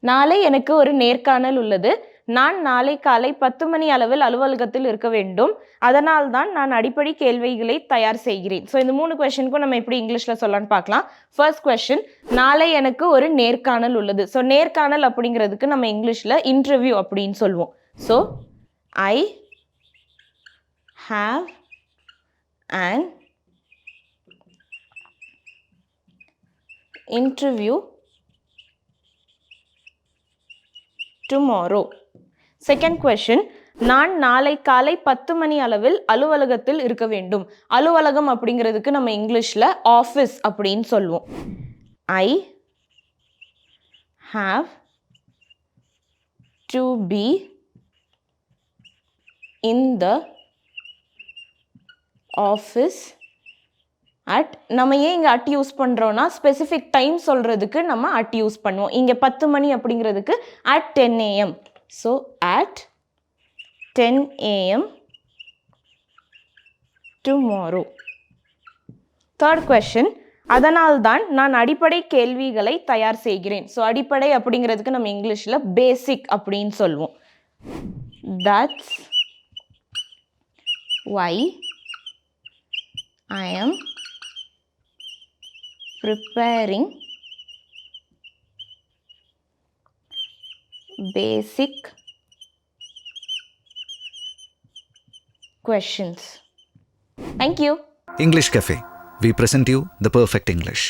நாளை எனக்கு ஒரு நேர்காணல் உள்ளது. நான் நாளை காலை 10 மணி அளவில் அலுவலகத்தில் இருக்க வேண்டும். அதனால்தான் நான் அடிப்படை கேள்விகளை தயார் செய்கிறேன். ஸோ இந்த 3 கொஸ்டினுக்கும் நம்ம எப்படி இங்கிலீஷில் சொல்லலாம்னு பார்க்கலாம். ஃபர்ஸ்ட் கொஸ்டின், நாளை எனக்கு ஒரு நேர்காணல் உள்ளது. ஸோ நேர்காணல் அப்படிங்கிறதுக்கு நம்ம இங்கிலீஷில் இன்டர்வியூ அப்படின்னு சொல்லுவோம். So I have an interview tomorrow. Second question, நான் நாளை காலை 10 மணி அளவில் அலுவலகத்தில் இருக்க வேண்டும். அலுவலகம் அப்படிங்கிறதுக்கு நம்ம இங்கிலீஷில் ஆஃபீஸ் அப்படின்னு சொல்லுவோம். ஐ have to be in the office at, நம்ம ஏன் இங்கே அட் யூஸ் பண்ணுறோன்னா ஸ்பெசிஃபிக் டைம் சொல்கிறதுக்கு நம்ம அட் யூஸ் பண்ணுவோம். இங்கே 10 மணி அப்படிங்கிறதுக்கு at 10 AM. So at 10 AM tomorrow. Third question, அதனால்தான் நான் அடிப்படை கேள்விகளை தயார் செய்கிறேன். ஸோ அடிப்படை அப்படிங்கிறதுக்கு நம்ம இங்கிலீஷில் பேசிக் அப்படின்னு சொல்லுவோம். That's why I am preparing basic questions. Thank you. English Cafe. We present you the perfect English.